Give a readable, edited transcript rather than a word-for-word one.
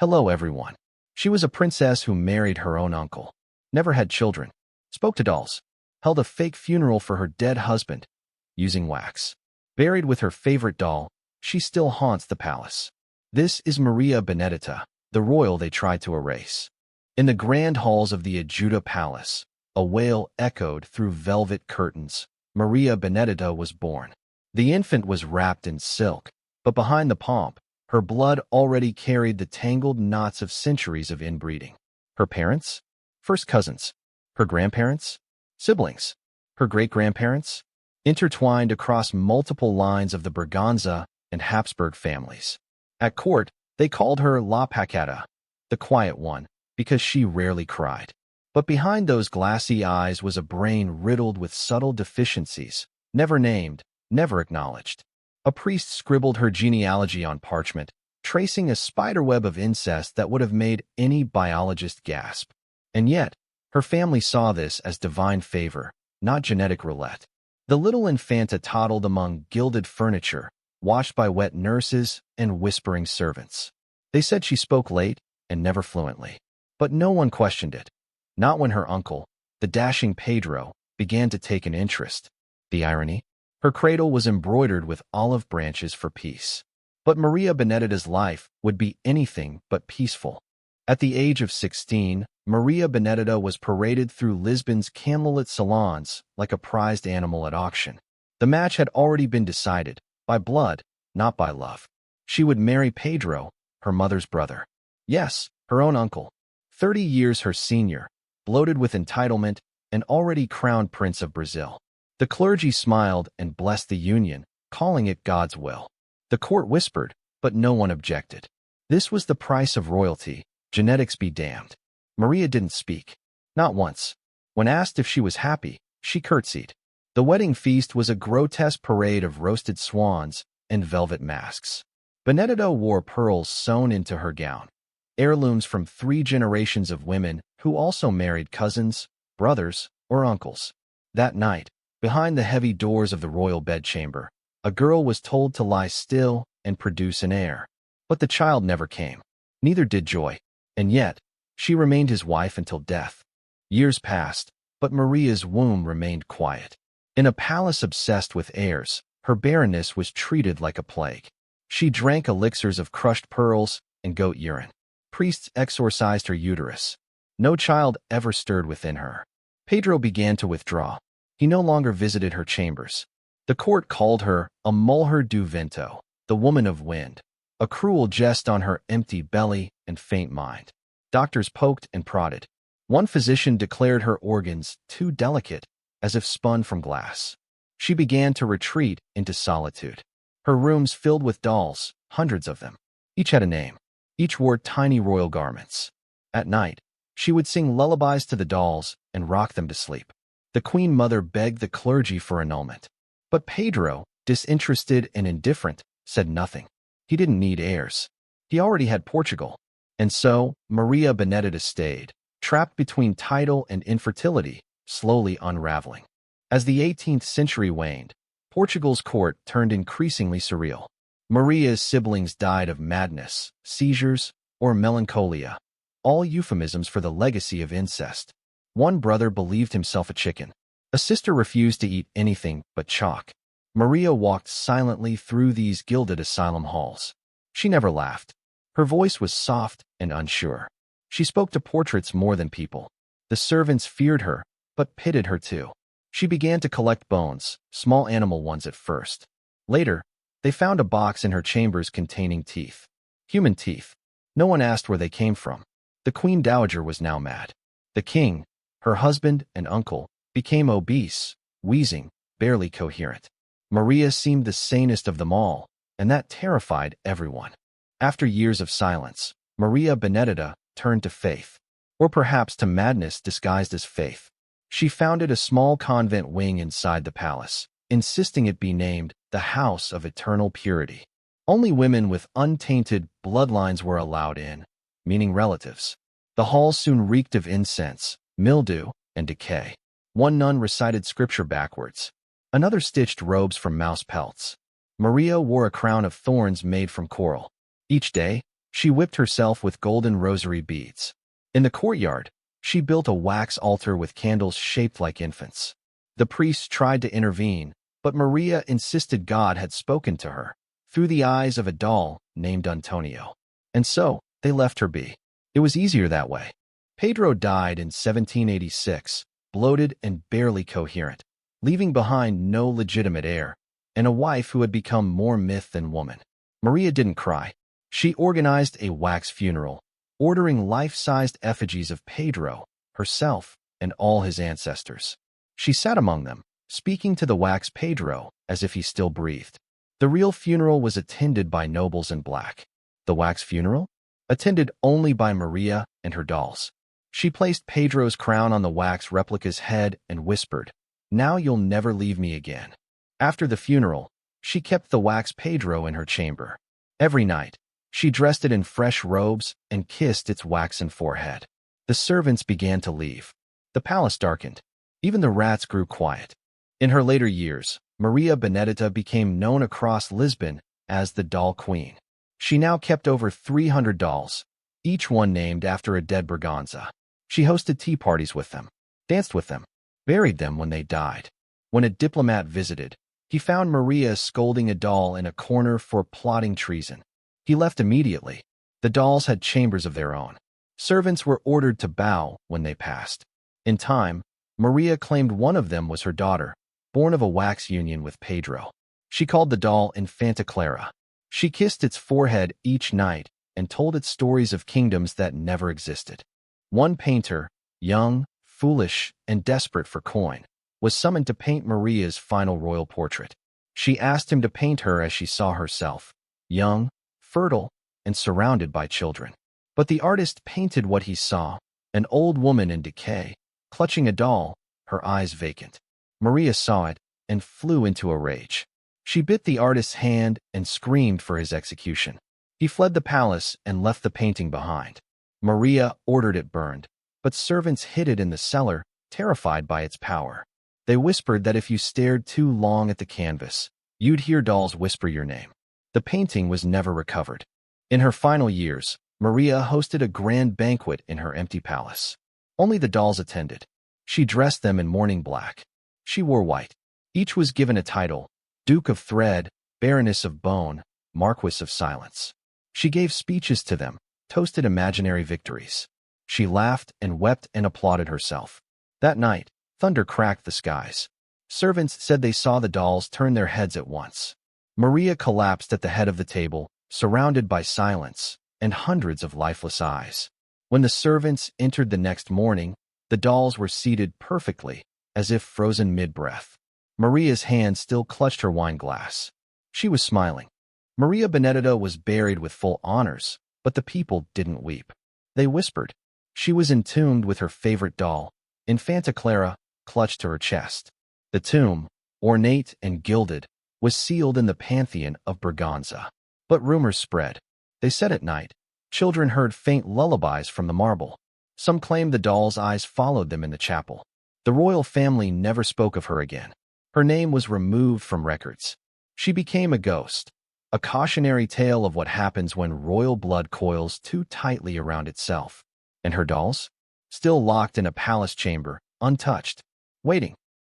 Hello, everyone. She was a princess who married her own uncle, never had children, spoke to dolls, held a fake funeral for her dead husband, using wax. Buried with her favorite doll, she still haunts the palace. This is Maria Benedetta, the royal they tried to erase. In the grand halls of the Ajuda Palace, a wail echoed through velvet curtains. Maria Benedetta was born. The infant was wrapped in silk, but behind the pomp, her blood already carried the tangled knots of centuries of inbreeding. Her parents? First cousins. Her grandparents? Siblings. Her great-grandparents? Intertwined across multiple lines of the Braganza and Habsburg families. At court, they called her La Pacata, the quiet one, because she rarely cried. But behind those glassy eyes was a brain riddled with subtle deficiencies, never named, never acknowledged. A priest scribbled her genealogy on parchment, tracing a spiderweb of incest that would have made any biologist gasp. And yet, her family saw this as divine favor, not genetic roulette. The little infanta toddled among gilded furniture, watched by wet nurses and whispering servants. They said she spoke late and never fluently. But no one questioned it. Not when her uncle, the dashing Pedro, began to take an interest. The irony? Her cradle was embroidered with olive branches for peace. But Maria Benedetta's life would be anything but peaceful. At the age of 16, Maria Benedetta was paraded through Lisbon's candlelit salons like a prized animal at auction. The match had already been decided, by blood, not by love. She would marry Pedro, her mother's brother. Yes, her own uncle. 30 years her senior, bloated with entitlement, and already crowned Prince of Brazil. The clergy smiled and blessed the union, calling it God's will. The court whispered, but no one objected. This was the price of royalty, genetics be damned. Maria didn't speak. Not once. When asked if she was happy, she curtsied. The wedding feast was a grotesque parade of roasted swans and velvet masks. Benedetta wore pearls sewn into her gown, heirlooms from 3 generations of women who also married cousins, brothers, or uncles. That night, behind the heavy doors of the royal bedchamber, a girl was told to lie still and produce an heir. But the child never came. Neither did Joy. And yet, she remained his wife until death. Years passed, but Maria's womb remained quiet. In a palace obsessed with heirs, her barrenness was treated like a plague. She drank elixirs of crushed pearls and goat urine. Priests exorcised her uterus. No child ever stirred within her. Pedro began to withdraw. He no longer visited her chambers. The court called her a mujer do vento, the woman of wind, a cruel jest on her empty belly and faint mind. Doctors poked and prodded. One physician declared her organs too delicate, as if spun from glass. She began to retreat into solitude. Her rooms filled with dolls, hundreds of them. Each had a name. Each wore tiny royal garments. At night, she would sing lullabies to the dolls and rock them to sleep. The Queen Mother begged the clergy for annulment. But Pedro, disinterested and indifferent, said nothing. He didn't need heirs. He already had Portugal. And so, Maria Benedetta stayed, trapped between title and infertility, slowly unraveling. As the 18th century waned, Portugal's court turned increasingly surreal. Maria's siblings died of madness, seizures, or melancholia, all euphemisms for the legacy of incest. One brother believed himself a chicken. A sister refused to eat anything but chalk. Maria walked silently through these gilded asylum halls. She never laughed. Her voice was soft and unsure. She spoke to portraits more than people. The servants feared her, but pitied her too. She began to collect bones, small animal ones at first. Later, they found a box in her chambers containing teeth. Human teeth. No one asked where they came from. The Queen Dowager was now mad. The king, her husband and uncle, became obese, wheezing, barely coherent. Maria seemed the sanest of them all, and that terrified everyone. After years of silence, Maria Benedetta turned to faith, or perhaps to madness disguised as faith. She founded a small convent wing inside the palace, insisting it be named the House of Eternal Purity. Only women with untainted bloodlines were allowed in, meaning relatives. The halls soon reeked of incense, mildew, and decay. One nun recited scripture backwards. Another stitched robes from mouse pelts. Maria wore a crown of thorns made from coral. Each day, She whipped herself with golden rosary beads. In the courtyard, she built a wax altar with candles shaped like infants. The priests tried to intervene, but Maria insisted God had spoken to her through the eyes of a doll named Antonio. And so, they left her be. It was easier that way. Pedro died in 1786, bloated and barely coherent, leaving behind no legitimate heir, and a wife who had become more myth than woman. Maria didn't cry. She organized a wax funeral, ordering life-sized effigies of Pedro, herself, and all his ancestors. She sat among them, speaking to the wax Pedro as if he still breathed. The real funeral was attended by nobles in black. The wax funeral? Attended only by Maria and her dolls. She placed Pedro's crown on the wax replica's head and whispered, "Now you'll never leave me again." After the funeral, she kept the wax Pedro in her chamber. Every night, she dressed it in fresh robes and kissed its waxen forehead. The servants began to leave. The palace darkened. Even the rats grew quiet. In her later years, Maria Benedetta became known across Lisbon as the Doll Queen. She now kept over 300 dolls, each one named after a dead Braganza. She hosted tea parties with them, danced with them, buried them when they died. When a diplomat visited, he found Maria scolding a doll in a corner for plotting treason. He left immediately. The dolls had chambers of their own. Servants were ordered to bow when they passed. In time, Maria claimed one of them was her daughter, born of a wax union with Pedro. She called the doll Infanta Clara. She kissed its forehead each night and told it stories of kingdoms that never existed. One painter, young, foolish, and desperate for coin, was summoned to paint Maria's final royal portrait. She asked him to paint her as she saw herself, young, fertile, and surrounded by children. But the artist painted what he saw, an old woman in decay, clutching a doll, her eyes vacant. Maria saw it and flew into a rage. She bit the artist's hand and screamed for his execution. He fled the palace and left the painting behind. Maria ordered it burned, but servants hid it in the cellar, terrified by its power. They whispered that if you stared too long at the canvas, you'd hear dolls whisper your name. The painting was never recovered. In her final years, Maria hosted a grand banquet in her empty palace. Only the dolls attended. She dressed them in mourning black. She wore white. Each was given a title: Duke of Thread, Baroness of Bone, Marquis of Silence. She gave speeches to them, toasted imaginary victories. She laughed and wept and applauded herself. That night, thunder cracked the skies. Servants said they saw the dolls turn their heads at once. Maria collapsed at the head of the table, surrounded by silence and hundreds of lifeless eyes. When the servants entered the next morning, the dolls were seated perfectly, as if frozen mid-breath. Maria's hand still clutched her wine glass. She was smiling. Maria Benedetta was buried with full honors, but the people didn't weep. They whispered. She was entombed with her favorite doll, Infanta Clara, clutched to her chest. The tomb, ornate and gilded, was sealed in the pantheon of Braganza. But rumors spread. They said at night, children heard faint lullabies from the marble. Some claimed the doll's eyes followed them in the chapel. The royal family never spoke of her again. Her name was removed from records. She became a ghost, a cautionary tale of what happens when royal blood coils too tightly around itself. And her dolls? Still locked in a palace chamber, untouched, waiting.